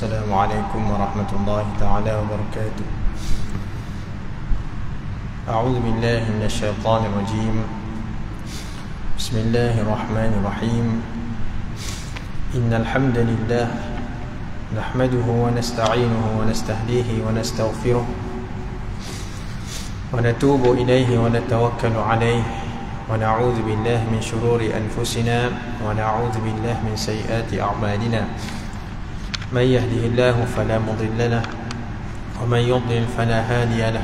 السلام عليكم ورحمة الله تعالى وبركاته. أعوذ بالله من الشيطان الرجيم. بسم الله الرحمن الرحيم. إن الحمد لله نحمده ونستعينه ونستهديه ونستغفره ونتوب إليه ونتوكل عليه ونعوذ بالله من شرور أنفسنا ونعوذ بالله من سيئات أعمالنا. من يهده الله فلا مضل له ومن يضلل فلا هادي له.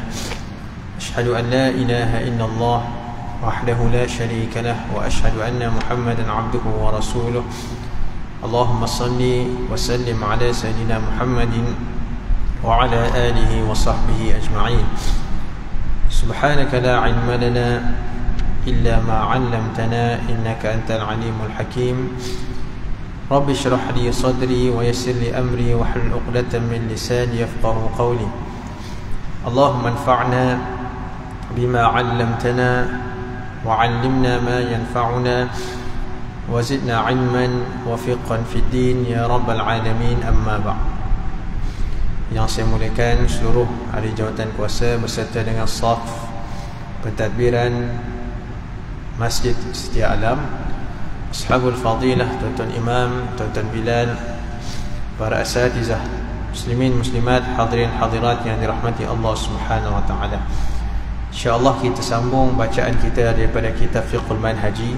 أشهد أن لا إله إلا الله وحده لا شريك له وأشهد أن محمدا عبده ورسوله. اللهم صل وسلم على سيدنا محمد وعلى آله وصحبه أجمعين. سبحانك لا علم لنا إلا ما علمتنا إنك أنت العليم الحكيم. رب اشرح لي صدري ويسر لي أمري واحلل عقدة من لساني يفقهوا قولي. اللهم انفعنا بما علمتنا وعلمنا ما ينفعنا وزدنا علما وفقا في الدين يا رب العالمين. أما بعد. Yang saya muliakan seluruh ahli jawatan kuasa beserta dengan saf pentadbiran Masjid Setia Alam, Ashabul Fadilah, Tuan-Tuan Imam, Tuan-Tuan Bilal, para asatizah, muslimin, muslimat, hadirin, hadirat yang dirahmati Allah Subhanahu wa taala. InsyaAllah kita sambung bacaan kita daripada kitab Fiqhul Manhaji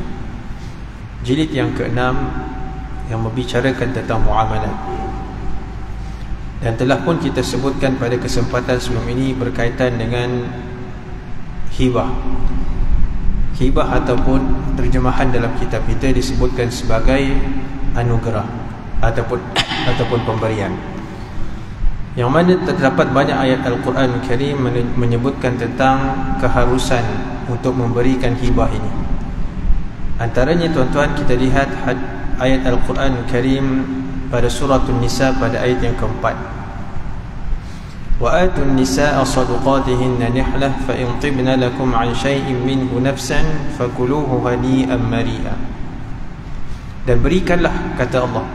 jilid yang ke-6 yang membicarakan tentang muamalat. Dan telah pun kita sebutkan pada kesempatan sebelum ini berkaitan dengan hibah. Hibah ataupun terjemahan dalam kitab kita disebutkan sebagai anugerah ataupun pemberian, yang mana terdapat banyak ayat Al-Quran Karim menyebutkan tentang keharusan untuk memberikan hibah ini. Antaranya tuan-tuan, kita lihat ayat Al-Quran Karim pada surah An-Nisa pada ayat yang keempat. Wa atun nisaa sadaqatihinna nihlah fa in tibna lakum an shay'in minhu nafsan fakuluhu hani'an mari'a. Dan berikanlah, kata Allah,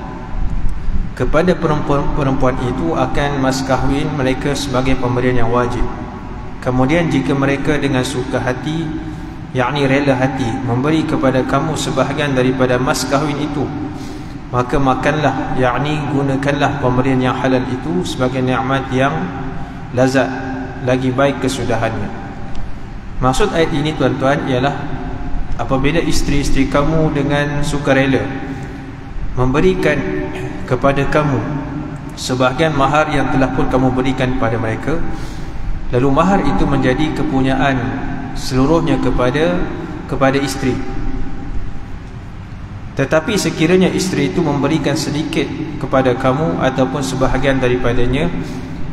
kepada perempuan-perempuan itu akan mas kahwin mereka sebagai pemberian yang wajib. Kemudian jika mereka dengan suka hati, yakni rela hati, memberi kepada kamu sebahagian daripada mas kahwin itu, maka makanlah, yakni gunakanlah pemberian yang halal itu sebagai nikmat yang lazat, lagi baik kesudahannya. Maksud ayat ini tuan-tuan ialah apabila isteri-isteri kamu dengan sukarela memberikan kepada kamu sebahagian mahar yang telah pun kamu berikan kepada mereka, lalu mahar itu menjadi kepunyaan seluruhnya kepada isteri. Tetapi sekiranya isteri itu memberikan sedikit kepada kamu ataupun sebahagian daripadanya,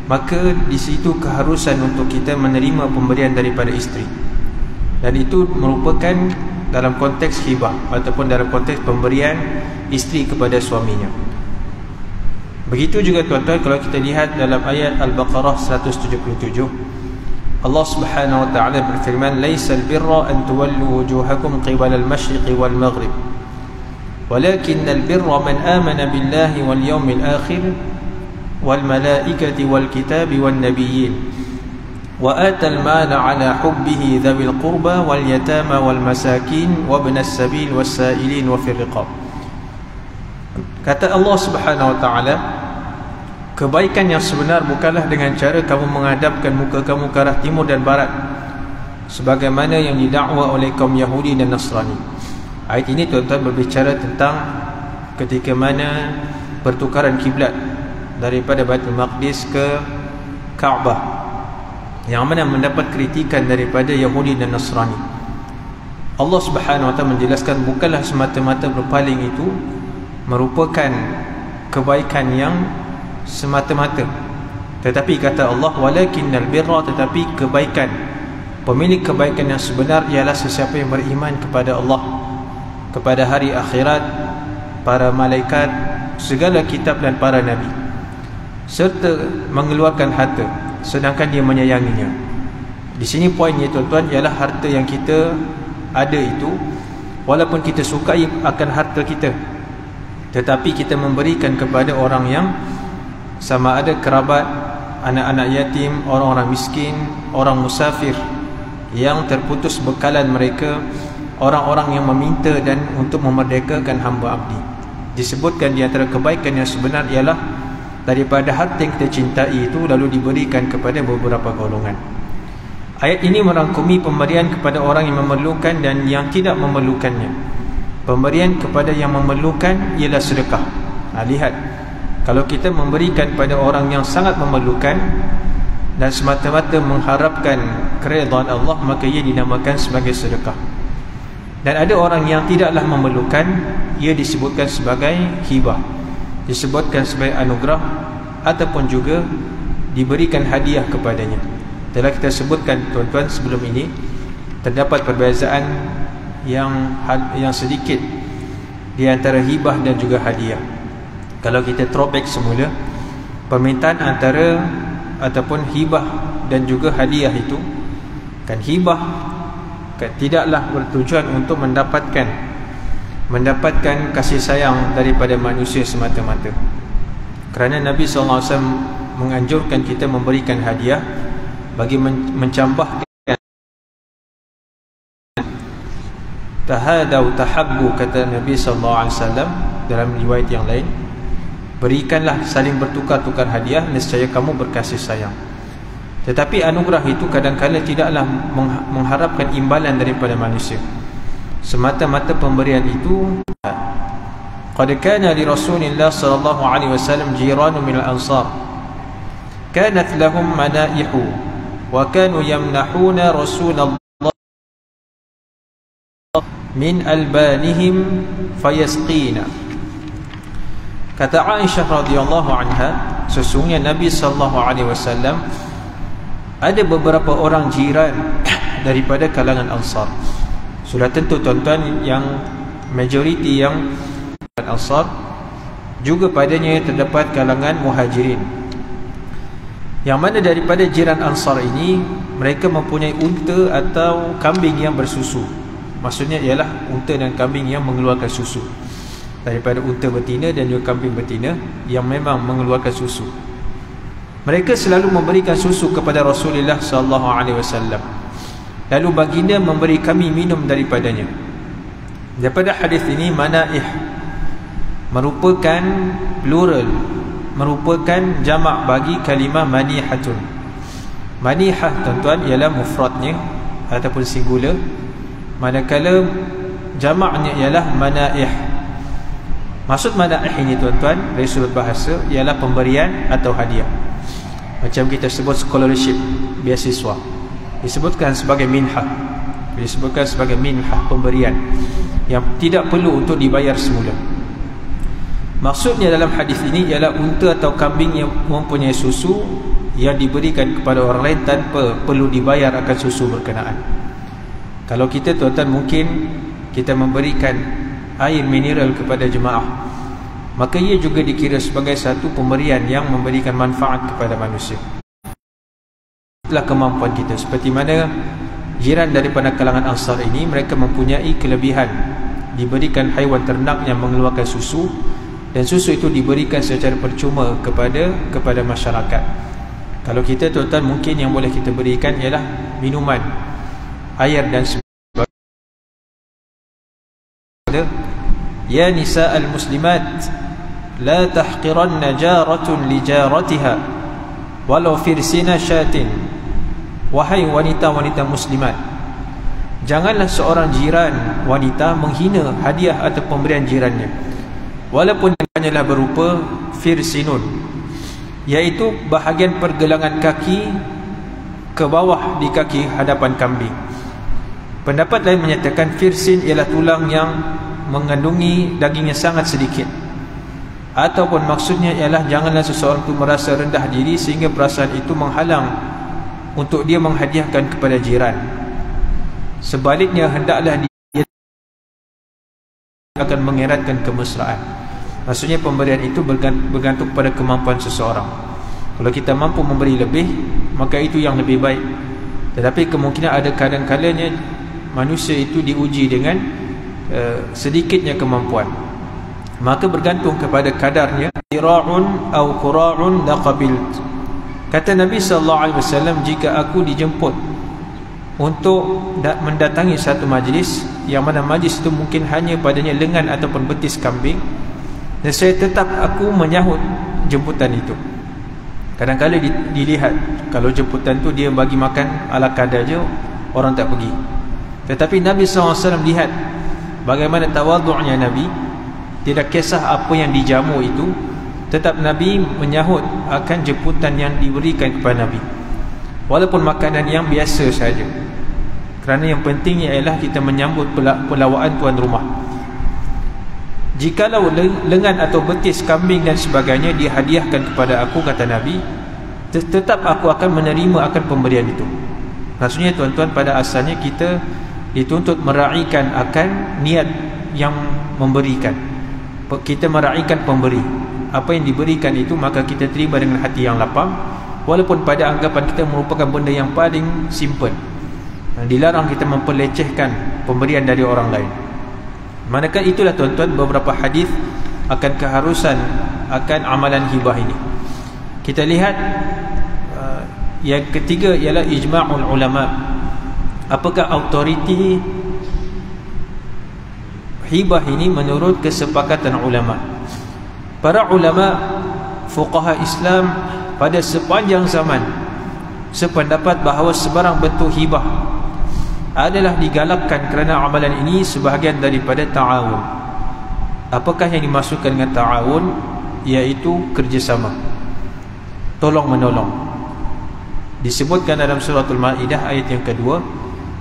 maka di situ keharusan untuk kita menerima pemberian daripada isteri. Dan itu merupakan dalam konteks hibah ataupun dalam konteks pemberian isteri kepada suaminya. Begitu juga tuan-tuan kalau kita lihat dalam ayat Al-Baqarah 177, Allah Subhanahu wa taala berfirman, "Laisal birra an tuwallu wujuhakum qibala al-masyriqi wal maghrib, walakinnal birra man amana billahi wal yawmil akhir wal malaikati wal kitabi wan nabiyyin wa atal mala ala hubbihi dzawil qurba wal yatama wal masakin wa ibnas sabil was sa'ilin wa fir riqab." Kata Allah Subhanahu wa taala, kebaikan yang sebenar bukanlah dengan cara kamu menghadapkan muka kamu ke arah timur dan barat sebagaimana yang didakwa oleh kaum Yahudi dan Nasrani. Ayat ini tuan-tuan berbicara tentang ketika mana pertukaran kiblat daripada Baitul Maqdis ke Kaabah, yang mana mendapat kritikan daripada Yahudi dan Nasrani. Allah Subhanahu wa taala menjelaskan bukanlah semata-mata berpaling itu merupakan kebaikan yang semata-mata, tetapi kata Allah, walakinnal birra, tetapi kebaikan, pemilik kebaikan yang sebenar ialah sesiapa yang beriman kepada Allah, kepada hari akhirat, para malaikat, segala kitab dan para nabi, serta mengeluarkan harta sedangkan dia menyayanginya. Di sini poinnya tuan-tuan ialah harta yang kita ada itu, walaupun kita sukai akan harta kita, tetapi kita memberikan kepada orang yang sama ada kerabat, anak-anak yatim, orang-orang miskin, orang musafir yang terputus bekalan mereka, orang-orang yang meminta dan untuk memerdekakan hamba abdi. Disebutkan di antara kebaikan yang sebenar ialah daripada harta yang kita cintai itu lalu diberikan kepada beberapa golongan. Ayat ini merangkumi pemberian kepada orang yang memerlukan dan yang tidak memerlukannya. Pemberian kepada yang memerlukan ialah sedekah. Lihat, kalau kita memberikan pada orang yang sangat memerlukan dan semata-mata mengharapkan keridhaan Allah, maka ia dinamakan sebagai sedekah. Dan ada orang yang tidaklah memerlukan, ia disebutkan sebagai hibah, disebutkan sebagai anugerah, ataupun juga diberikan hadiah kepadanya. Telah kita sebutkan tuan-tuan sebelum ini, terdapat perbezaan yang sedikit di antara hibah dan juga hadiah. Kalau kita throwback semula, permintaan antara ataupun hibah dan juga hadiah itu, kan hibah tidaklah bertujuan untuk mendapatkan kasih sayang daripada manusia semata-mata. Kerana Nabi SAW menganjurkan kita memberikan hadiah bagi mencambahkan tahadaw tahabbu, kata Nabi SAW dalam riwayat yang lain, berikanlah, saling bertukar-tukar hadiah, nescaya kamu berkasih sayang. Tetapi anugerah itu kadang-kadang tidaklah mengharapkan imbalan daripada manusia. Semata-mata pemberian itu. Qad kana li Rasulillah sallallahu alaihi wasallam jiranu min al-ansar. Kanat lahum manaihu wa kanu yamnahuna Rasulullah min albanihim fayasqina. Kata Aisyah radhiyallahu anha, sesungguhnya Nabi sallallahu alaihi wasallam ada beberapa orang jiran daripada kalangan Ansar. Sudah tentu tuan-tuan yang majoriti yang Ansar, juga padanya terdapat kalangan Muhajirin, yang mana daripada jiran Ansar ini mereka mempunyai unta atau kambing yang bersusu. Maksudnya ialah unta dan kambing yang mengeluarkan susu. Daripada unta betina dan juga kambing betina yang memang mengeluarkan susu. Mereka selalu memberikan susu kepada Rasulullah sallallahu alaihi wasallam. Lalu baginda memberi kami minum daripadanya. Daripada hadis ini, manaih merupakan plural, merupakan jamak bagi kalimah manihatun. Manihah tuan-tuan ialah mufradnya ataupun singular, manakala jamaknya ialah manaih. Maksud manaih ini tuan-tuan dari sudut bahasa ialah pemberian atau hadiah. Macam kita sebut scholarship, beasiswa, disebutkan sebagai minhah, disebutkan sebagai minhah, pemberian yang tidak perlu untuk dibayar semula. Maksudnya dalam hadis ini ialah unta atau kambing yang mempunyai susu yang diberikan kepada orang lain tanpa perlu dibayar akan susu berkenaan. Kalau kita tuan-tuan mungkin kita memberikan air mineral kepada jemaah, maka ia juga dikira sebagai satu pemberian yang memberikan manfaat kepada manusia. Itulah kemampuan kita. Seperti mana jiran daripada kalangan Ansar ini, mereka mempunyai kelebihan, diberikan haiwan ternak yang mengeluarkan susu, dan susu itu diberikan secara percuma kepada masyarakat. Kalau kita tuan-tuan mungkin yang boleh kita berikan ialah minuman, air dan sebagainya. Ya nisa al-muslimat, la tahqiranna jaratun li jaratiha walau firsina syatin. Wahai wanita-wanita muslimat, janganlah seorang jiran wanita menghina hadiah atau pemberian jirannya, walaupun hanyalah berupa firsinun, iaitu bahagian pergelangan kaki ke bawah di kaki hadapan kambing. Pendapat lain menyatakan firsin ialah tulang yang mengandungi dagingnya sangat sedikit, ataupun maksudnya ialah janganlah seseorang itu merasa rendah diri sehingga perasaan itu menghalang untuk dia menghadiahkan kepada jiran. Sebaliknya hendaklah dia akan mengeratkan kemesraan. Maksudnya pemberian itu bergantung pada kemampuan seseorang. Kalau kita mampu memberi lebih, maka itu yang lebih baik. Tetapi kemungkinan ada kadang-kadangnya manusia itu diuji dengan sedikitnya kemampuan. maka bergantung kepada kadarnya. Dira'un au qura'un laqabilt. Kata Nabi SAW, jika aku dijemput untuk mendatangi satu majlis, yang mana majlis itu mungkin hanya padanya lengan ataupun betis kambing, dan saya tetap aku menyahut jemputan itu. Kadang-kadang dilihat kalau jemputan tu dia bagi makan ala kadar je, orang tak pergi. Tetapi Nabi SAW lihat bagaimana tawadhu'nya Nabi. Tidak kisah apa yang dijamu itu, tetap Nabi menyahut akan jemputan yang diberikan kepada Nabi, walaupun makanan yang biasa saja. Kerana yang penting ialah kita menyambut pelawaan tuan rumah. Jikalau lengan atau betis kambing dan sebagainya dihadiahkan kepada aku, kata Nabi, tetap aku akan menerima akan pemberian itu. Maksudnya tuan-tuan, pada asalnya kita dituntut meraihkan akan niat yang memberikan. Kita meraihkan pemberi. Apa yang diberikan itu maka kita terima dengan hati yang lapang, walaupun pada anggapan kita merupakan benda yang paling simple. Dilarang kita memperlecehkan pemberian dari orang lain. Manakala itulah tuan-tuan beberapa hadis akan keharusan akan amalan hibah ini. Kita lihat yang ketiga ialah ijma'ul ulama. Apakah autoriti hibah ini menurut kesepakatan ulama? Para ulama fuqaha Islam pada sepanjang zaman sependapat bahawa sebarang bentuk hibah adalah digalakkan kerana amalan ini sebahagian daripada ta'awun. Apakah yang dimaksudkan dengan ta'awun? Iaitu kerjasama, tolong menolong. Disebutkan dalam surah Al-Ma'idah ayat yang kedua,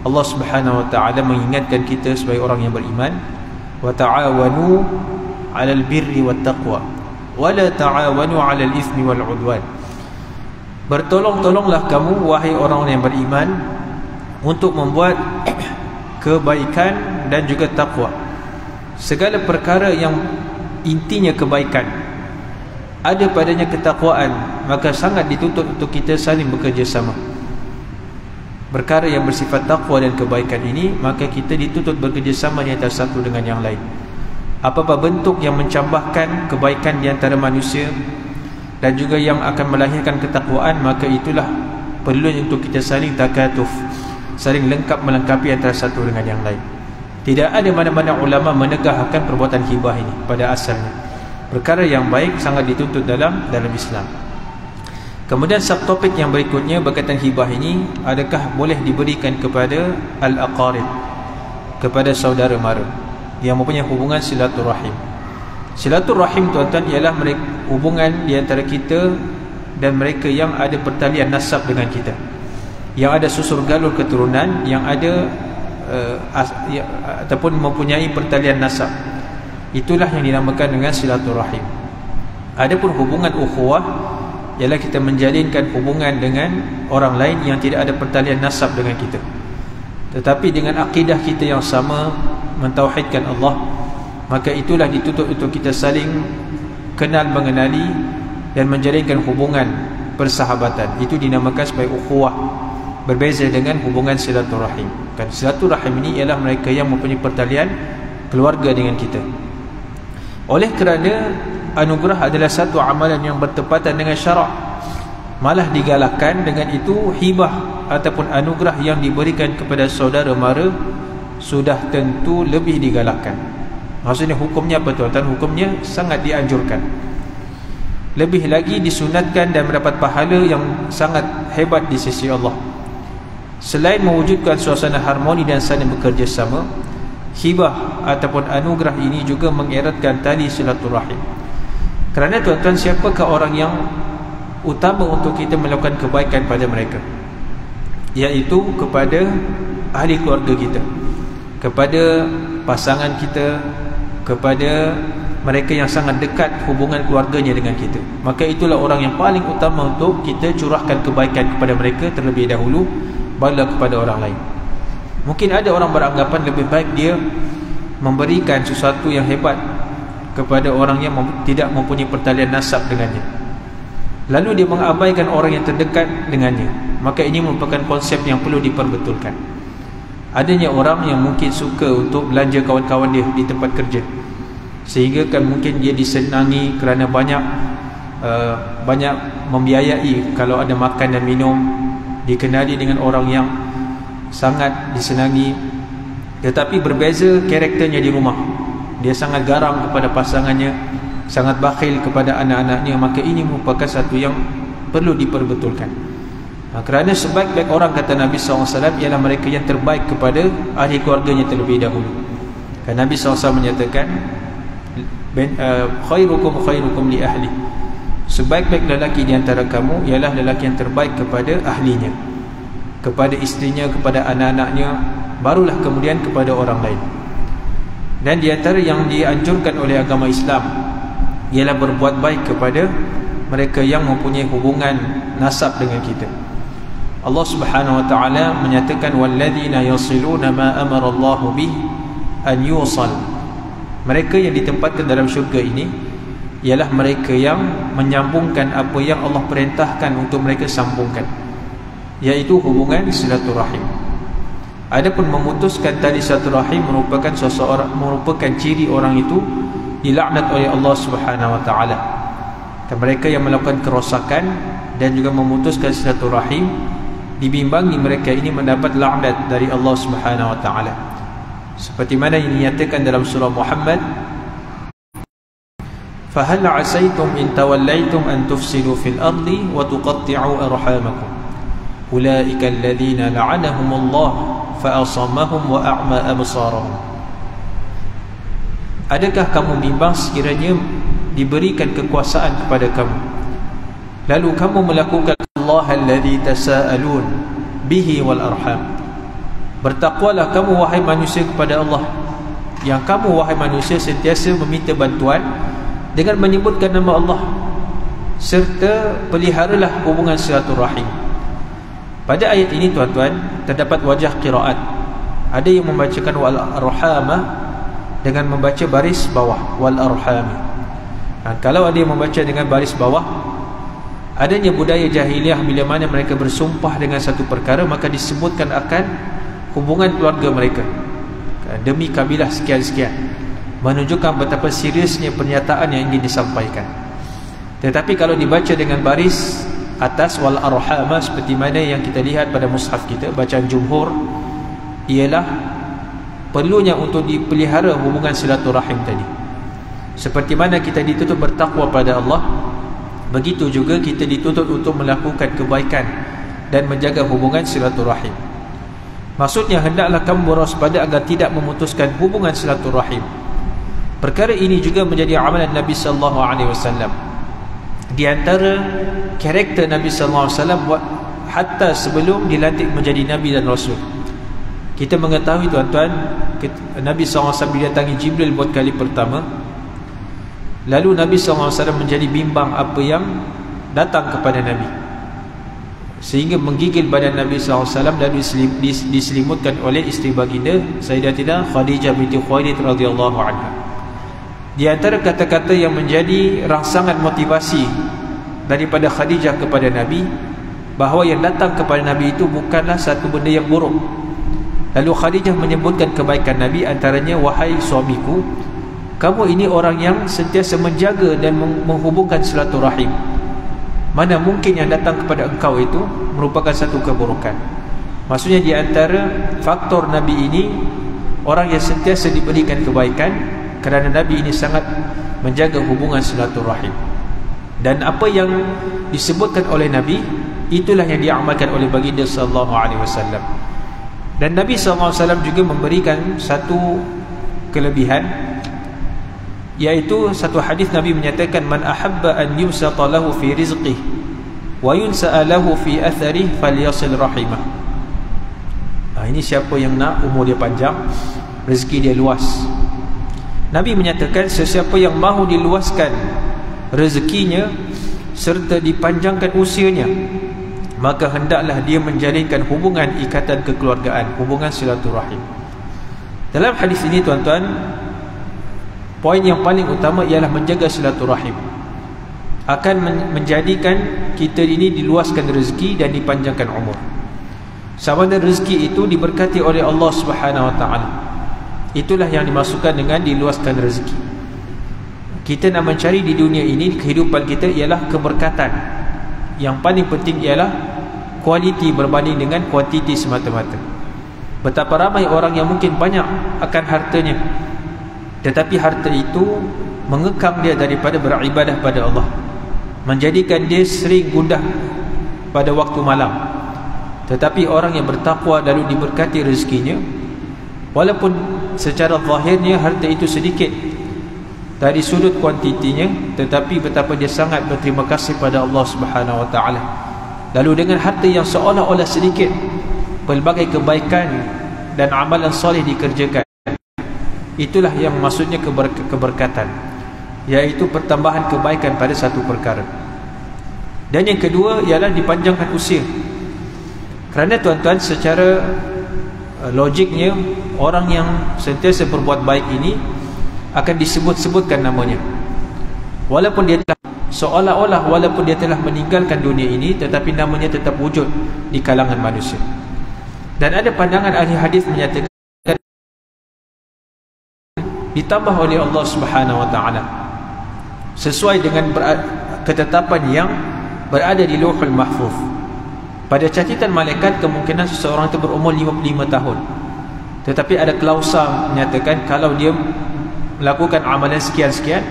Allah Subhanahu wa ta'ala mengingatkan kita sebagai orang yang beriman, wa ta'awanu 'alal birri wat taqwa wa la ta'awanu 'alal itsmi wal 'udwan. Bertolong-tolonglah kamu wahai orang-orang yang beriman untuk membuat kebaikan dan juga takwa. Segala perkara yang intinya kebaikan, ada padanya ketakwaan, maka sangat dituntut untuk kita saling bekerjasama. Perkara yang bersifat takwa dan kebaikan ini, maka kita dituntut bekerjasama di antara satu dengan yang lain. Apa-apa bentuk yang mencambahkan kebaikan di antara manusia dan juga yang akan melahirkan ketakwaan, maka itulah perlu untuk kita saling takatuf, saling lengkap melengkapi antara satu dengan yang lain. Tidak ada mana-mana ulama menegahkan perbuatan hibah ini pada asalnya. Perkara yang baik sangat dituntut dalam Islam. Kemudian subtopik yang berikutnya berkaitan hibah ini, adakah boleh diberikan kepada al-aqarib, kepada saudara mara yang mempunyai hubungan silaturahim. Silaturahim tuan-tuan ialah hubungan di antara kita dan mereka yang ada pertalian nasab dengan kita, yang ada susur galur keturunan, yang ada ataupun mempunyai pertalian nasab. Itulah yang dinamakan dengan silaturahim. Adapun hubungan ukhuwah ialah kita menjalinkan hubungan dengan orang lain yang tidak ada pertalian nasab dengan kita, tetapi dengan akidah kita yang sama, mentauhidkan Allah, maka itulah dituntut untuk kita saling kenal mengenali dan menjalinkan hubungan persahabatan. Itu dinamakan sebagai ukhuwah, berbeza dengan hubungan silaturahim. Kan silaturahim ini ialah mereka yang mempunyai pertalian keluarga dengan kita. Oleh kerana anugerah adalah satu amalan yang bertepatan dengan syarak, malah digalakkan dengan itu hibah ataupun anugerah yang diberikan kepada saudara mara sudah tentu lebih digalakkan. Maksudnya hukumnya apa tuan-tuan? Hukumnya sangat dianjurkan. Lebih lagi disunatkan dan mendapat pahala yang sangat hebat di sisi Allah. Selain mewujudkan suasana harmoni dan saling bekerjasama, hibah ataupun anugerah ini juga mengeratkan tali silaturahim. Kerana tuan-tuan, siapakah orang yang utama untuk kita melakukan kebaikan pada mereka? Iaitu kepada ahli keluarga kita, kepada pasangan kita, kepada mereka yang sangat dekat hubungan keluarganya dengan kita. Maka itulah orang yang paling utama untuk kita curahkan kebaikan kepada mereka terlebih dahulu, barulah kepada orang lain. Mungkin ada orang beranggapan lebih baik dia memberikan sesuatu yang hebat kepada orang yang tidak mempunyai pertalian nasab dengannya, lalu dia mengabaikan orang yang terdekat dengannya. Maka ini merupakan konsep yang perlu diperbetulkan. Adanya orang yang mungkin suka untuk belanja kawan-kawan dia di tempat kerja, sehingga kan mungkin dia disenangi kerana banyak membiayai. Kalau ada makan dan minum, dikenali dengan orang yang sangat disenangi. Tetapi berbeza karakternya di rumah, dia sangat garang kepada pasangannya, sangat bakhil kepada anak-anaknya. Maka ini merupakan satu yang perlu diperbetulkan. Kerana sebaik-baik orang, kata Nabi SAW, ialah mereka yang terbaik kepada ahli keluarganya terlebih dahulu. Kan Nabi SAW menyatakan, khairukum khairukum li ahli, sebaik-baik lelaki di antara kamu ialah lelaki yang terbaik kepada ahlinya, kepada isterinya, kepada anak-anaknya, barulah kemudian kepada orang lain. Dan di antara yang dianjurkan oleh agama Islam ialah berbuat baik kepada mereka yang mempunyai hubungan nasab dengan kita. Allah Subhanahu wa taala menyatakan, walladzina yasiluna ma amara Allahu bih an yusal. Mereka yang ditempatkan dalam syurga ini ialah mereka yang menyambungkan apa yang Allah perintahkan untuk mereka sambungkan, iaitu hubungan silaturahim. Adapun memutuskan tali silaturahim merupakan ciri orang itu dilaknat oleh Allah Subhanahu wa taala. Dan mereka yang melakukan kerosakan dan juga memutuskan silaturahim, dibimbangi mereka ini mendapat laknat dari Allah Subhanahu wa taala. Seperti mana yang dinyatakan dalam surah Muhammad, فَهَلْ عَسَيْتُمْ إِن تَوَلَّيْتُمْ أَن تُفْسِدُوا فِي الْأَرْضِ وَتُقَطِّعُوا أَرْحَامَكُمْ أُولَئِكَ الَّذِينَ لَعَنَهُمُ اللَّهُ فَأَصَمَّهُمْ وَأَعْمَى أَبْصَارَهُمْ. Adakah kamu bimbang sekiranya diberikan kekuasaan kepada kamu, lalu kamu melakukan Allah alladhi tasa'alun bihi wal arham? Bertakwalah kamu wahai manusia kepada Allah, yang kamu wahai manusia sentiasa meminta bantuan dengan menyebutkan nama Allah, serta peliharalah hubungan silaturahim. Pada ayat ini tuan-tuan, terdapat wajah qiraat. Ada yang membacakan wal arhamah dengan membaca baris bawah, wal arhami. Kalau ada yang membaca dengan baris bawah, adanya budaya jahiliah bila mana mereka bersumpah dengan satu perkara, maka disebutkan akan hubungan keluarga mereka demi kabilah sekian-sekian, menunjukkan betapa seriusnya pernyataan yang ingin disampaikan. Tetapi kalau dibaca dengan baris atas, wal arhamah, seperti mana yang kita lihat pada mushaf kita, bacaan jumhur ialah perlunya untuk dipelihara hubungan silaturahim tadi. Seperti mana kita dituntut bertakwa pada Allah, begitu juga kita dituntut untuk melakukan kebaikan dan menjaga hubungan silaturahim. Maksudnya, hendaklah kamu berwaspada agar tidak memutuskan hubungan silaturahim. Perkara ini juga menjadi amalan Nabi sallallahu alaihi wasallam. Di antara karakter Nabi sallallahu alaihi wasallam hatta sebelum dilantik menjadi nabi dan rasul. Kita mengetahui tuan-tuan, Nabi sallallahu alaihi wasallam didatangi Jibril buat kali pertama. Lalu Nabi sallallahu alaihi wasallam menjadi bimbang apa yang datang kepada Nabi, sehingga menggigil badan Nabi SAW, lalu diselimutkan oleh isteri baginda Sayyidatina Khadijah binti Khuwailid radhiyallahu anha. Di antara kata-kata yang menjadi rangsangan motivasi daripada Khadijah kepada Nabi, bahawa yang datang kepada Nabi itu bukanlah satu benda yang buruk. Lalu Khadijah menyebutkan kebaikan Nabi, antaranya, wahai suamiku, kamu ini orang yang sentiasa menjaga dan menghubungkan silaturahim. Mana mungkin yang datang kepada engkau itu merupakan satu keburukan. Maksudnya di antara faktor Nabi ini, orang yang sentiasa diberikan kebaikan, kerana Nabi ini sangat menjaga hubungan silaturahim. Dan apa yang disebutkan oleh Nabi, itulah yang diamalkan oleh baginda sallallahu alaihi wasallam. Dan Nabi sallallahu alaihi wasallam juga memberikan satu kelebihan, iaitu satu hadis Nabi menyatakan, man ahabba an yusata lahu fi rizqihi wa yunsa'a lahu fi atharihi falyasil rahimah. Ini siapa yang nak umur dia panjang, rezeki dia luas. Nabi menyatakan, sesiapa yang mahu diluaskan rezekinya serta dipanjangkan usianya, maka hendaklah dia menjalinkan hubungan ikatan kekeluargaan, hubungan silaturahim. Dalam hadis ini tuan-tuan, poin yang paling utama ialah menjaga silaturahim, akan menjadikan kita ini diluaskan rezeki dan dipanjangkan umur. Sama ada rezeki itu diberkati oleh Allah Subhanahu wa taala, itulah yang dimasukkan dengan diluaskan rezeki. Kita nak mencari di dunia ini, kehidupan kita ialah keberkatan. Yang paling penting ialah kualiti berbanding dengan kuantiti semata-mata. Betapa ramai orang yang mungkin banyak akan hartanya, tetapi harta itu mengekang dia daripada beribadah pada Allah, menjadikan dia sering gundah pada waktu malam. Tetapi orang yang bertakwa lalu diberkati rezekinya, walaupun secara zahirnya harta itu sedikit dari sudut kuantitinya, tetapi betapa dia sangat berterima kasih pada Allah Subhanahu Wa Taala. Lalu dengan harta yang seolah-olah sedikit, pelbagai kebaikan dan amalan soleh dikerjakan. Itulah yang maksudnya keberkatan, iaitu pertambahan kebaikan pada satu perkara. Dan yang kedua ialah dipanjangkan usia. Kerana tuan-tuan, secara logiknya, orang yang sentiasa berbuat baik ini akan disebut-sebutkan namanya, walaupun dia telah seolah-olah walaupun dia telah meninggalkan dunia ini, tetapi namanya tetap wujud di kalangan manusia. Dan ada pandangan ahli hadis menyatakan ditambah oleh Allah Subhanahu Wa Taala sesuai dengan ketetapan yang berada di Lauhul Mahfuz. Pada catatan malaikat, kemungkinan seseorang itu berumur 55 tahun, tetapi ada klausa menyatakan kalau dia melakukan amalan sekian-sekian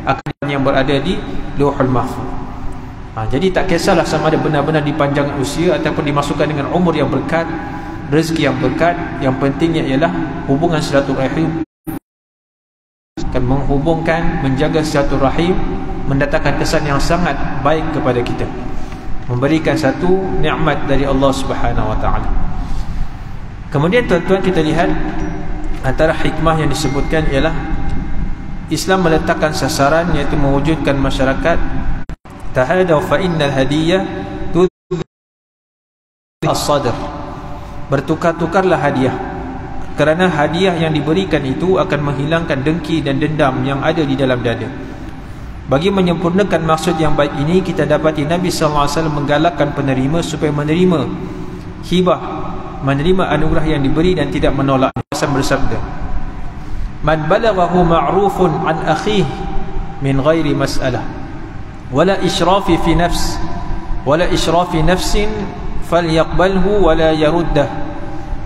akan yang berada di Lauhul Mahfuz. Jadi tak kisahlah sama ada benar-benar dipanjangkan usia ataupun dimasukkan dengan umur yang berkat, rezeki yang berkat. Yang pentingnya ialah hubungan silaturahim, akan menghubungkan, menjaga silaturahim, mendatangkan kesan yang sangat baik kepada kita, memberikan satu nikmat dari Allah Subhanahu Wa Taala. Kemudian tuan-tuan, kita lihat antara hikmah yang disebutkan ialah Islam meletakkan sasaran, iaitu mewujudkan masyarakat tahadaw fa innal hadiyah as-sadr. Bertukar-tukarlah hadiah, kerana hadiah yang diberikan itu akan menghilangkan dengki dan dendam yang ada di dalam dada. Bagi menyempurnakan maksud yang baik ini, kita dapati Nabi SAW menggalakkan penerima supaya menerima hibah, menerima anugerah yang diberi dan tidak menolak. Hasan bersabda, man balaghahu ma'rufun an akhihi min ghairi mas'alah wala israfi fi nafs wala israfi nafsin falyaqbalhu wala yaruddah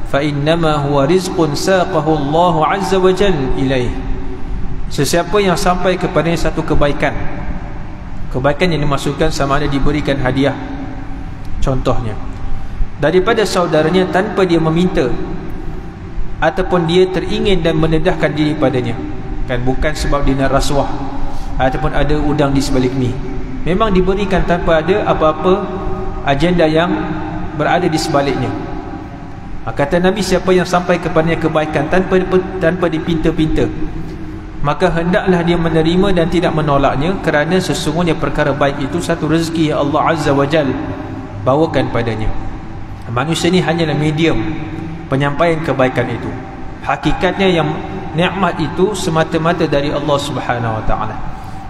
fa innama huwa rizqun saqahu Allah azza wa jalla ilaih. Sesiapa yang sampai kepadanya satu kebaikan yang dimaksudkan sama ada diberikan hadiah, contohnya daripada saudaranya tanpa dia meminta ataupun dia teringin dan mendedahkan diri padanya, kan, bukan sebab dia nak rasuah ataupun ada udang di sebalik mi, memang diberikan tanpa ada apa-apa agenda yang berada di sebaliknya. Kata Nabi, siapa yang sampai kepadanya kebaikan tanpa dipinta-pinta, maka hendaklah dia menerima dan tidak menolaknya, kerana sesungguhnya perkara baik itu satu rezeki yang Allah Azza wa Jal bawakan padanya. Manusia ni hanyalah medium penyampaian kebaikan itu. Hakikatnya yang nikmat itu semata-mata dari Allah Subhanahu Wa Taala.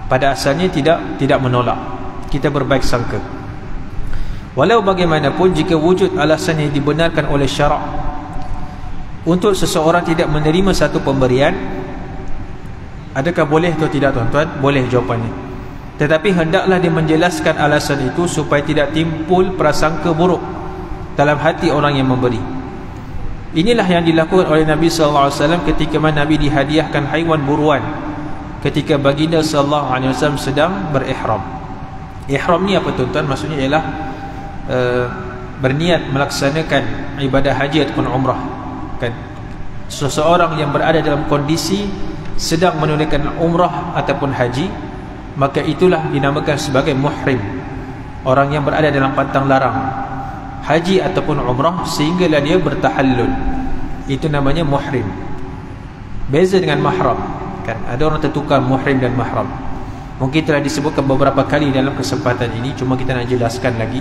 Pada asalnya tidak menolak, kita berbaik sangka. Walau bagaimanapun, jika wujud alasan yang dibenarkan oleh syarak untuk seseorang tidak menerima satu pemberian, adakah boleh atau tidak, tuan-tuan? Boleh jawapannya. Tetapi hendaklah dia menjelaskan alasan itu supaya tidak timbul prasangka buruk dalam hati orang yang memberi. Inilah yang dilakukan oleh Nabi SAW ketika mana Nabi dihadiahkan haiwan buruan ketika baginda SAW sedang berihram. Ihram ni apa, tuan-tuan? Maksudnya ialah berniat melaksanakan ibadah haji ataupun umrah, kan? Seseorang yang berada dalam kondisi sedang menunaikan umrah ataupun haji, maka itulah dinamakan sebagai muhrim, orang yang berada dalam pantang larang haji ataupun umrah sehinggalah dia bertahallul. Itu namanya muhrim. Beza dengan mahram, kan? Ada orang tertukar muhrim dan mahram. Mungkin telah disebutkan beberapa kali dalam kesempatan ini, cuma kita nak jelaskan lagi.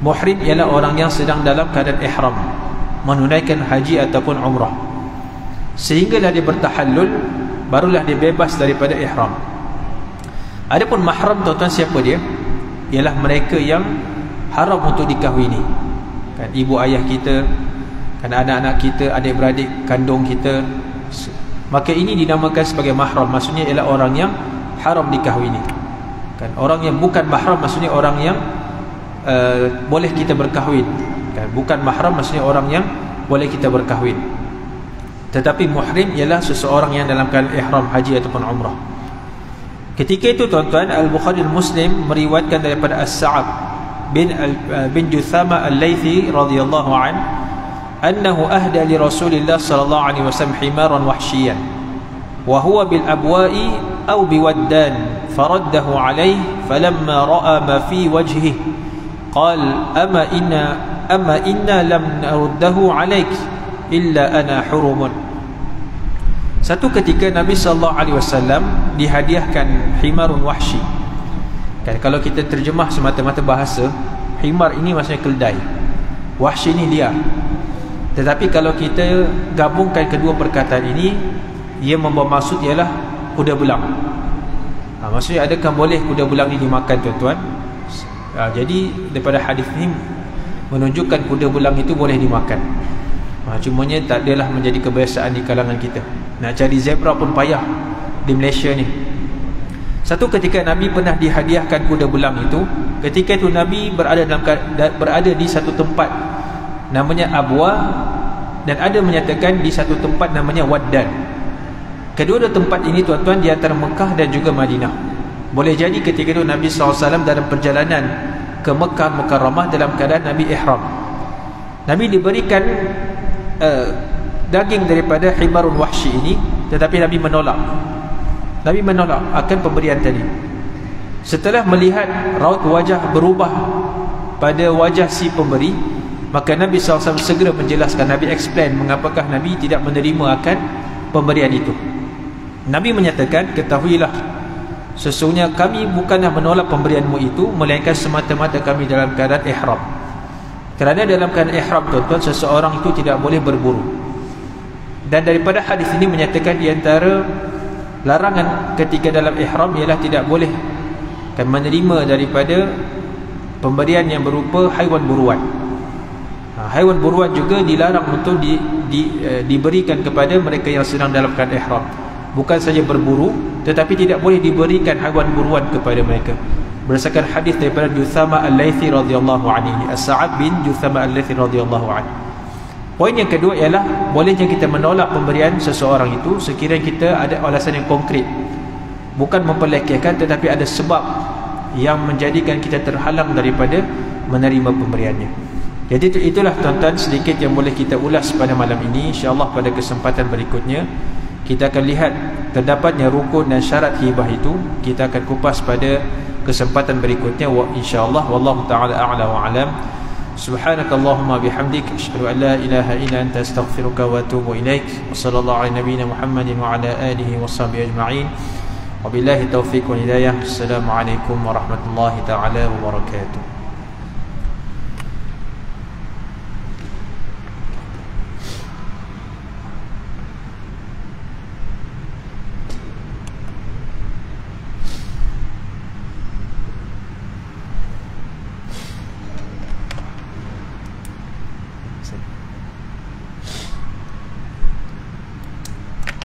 Muhrim ialah orang yang sedang dalam keadaan ihram, menunaikan haji ataupun umrah, sehinggalah dia bertahallul, barulah dia bebas daripada ihram. Adapun mahram, tuan-tuan, siapa dia? Ialah mereka yang haram untuk dikahwini, kan? Ibu ayah kita, kan, anak-anak kita, adik-beradik kandung kita. Maka ini dinamakan sebagai mahram. Maksudnya ialah orang yang haram dikahwini. Kan, orang yang bukan mahram maksudnya orang yang boleh kita berkahwin. Kan, bukan mahram maksudnya orang yang boleh kita berkahwin. Tetapi muhrim ialah seseorang yang dalam keadaan ihram haji ataupun umrah. Ketika itu tuan-tuan, Al-Bukhari Muslim meriwayatkan daripada As-Sa'ab bin Juthama Al-Laythi radhiyallahu an annahu ahda li Rasulillah sallallahu alaihi wasallam himaran wahshiyan wa huwa bil abwa'i aw biwaddan faraddahu alayhi falamma ra'a ma fi wajhihi qala ama inna lam naruddahu alayk illa ana hurumun. Satu ketika Nabi SAW dihadiahkan himarun wahsy. Kan, kalau kita terjemah semata-mata bahasa, himar ini maksudnya keledai, wahsy ini liar. Tetapi kalau kita gabungkan kedua perkataan ini, ia membawa maksud ialah kuda belang. Maksudnya adakah boleh kuda belang ini dimakan, tuan-tuan? Jadi daripada hadis ini menunjukkan kuda belang itu boleh dimakan. Cumanya tak adalah menjadi kebiasaan di kalangan kita. Nak cari zebra pun payah di Malaysia ni. Satu ketika Nabi pernah dihadiahkan kuda belang itu. Ketika itu Nabi berada di satu tempat namanya Abwa, dan ada menyatakan di satu tempat namanya Waddan. Kedua-dua tempat ini tuan-tuan di antara Mekah dan juga Madinah. Boleh jadi ketika itu Nabi SAW dalam perjalanan ke Mekah Mukarramah dalam keadaan Nabi ihram. Nabi diberikan daging daripada himarun wahsy ini, tetapi Nabi menolak. Nabi menolak akan pemberian tadi. Setelah melihat raut wajah berubah pada wajah si pemberi, maka Nabi SAW segera menjelaskan. Nabi explain mengapakah Nabi tidak menerima akan pemberian itu. Nabi menyatakan, ketahuilah, sesungguhnya kami bukanlah menolak pemberianmu itu, melainkan semata-mata kami dalam keadaan ihram. Kerana dalam keadaan ihram, tuan-tuan, seseorang itu tidak boleh berburu. Dan daripada hadis ini menyatakan di antara larangan ketika dalam ihram ialah tidak boleh kan menerima daripada pemberian yang berupa haiwan buruan. Haiwan buruan juga dilarang untuk diberikan kepada mereka yang sedang dalam keadaan ihram. Bukan saja berburu, tetapi tidak boleh diberikan haiwan buruan kepada mereka. Berdasarkan hadis daripada Juthama Al-Laythi radhiyallahu anhu, As-Sa'ab bin Juthama Al-Laythi radhiyallahu anhu. Poin yang kedua ialah bolehnya kita menolak pemberian seseorang itu sekiranya kita ada alasan yang konkret, bukan memperlekehkan, tetapi ada sebab yang menjadikan kita terhalang daripada menerima pemberiannya. Jadi itulah tuan-tuan sedikit yang boleh kita ulas pada malam ini. InsyaAllah pada kesempatan berikutnya kita akan lihat terdapatnya rukun dan syarat hibah itu. Kita akan kupas pada kesempatan berikutnya, insyaallah. Wallahu taala a'la wa alam. Subhanakallahumma bihamdik, asyhadu an la ilaha illa anta, astaghfiruka wa atubu ilaik. Wassallallahu ala nabiyyina Muhammadin wa ala alihi washabbihi ajma'in. Wabillahi taufiq wal hidayah. Assalamualaikum warahmatullahi taala wabarakatuh.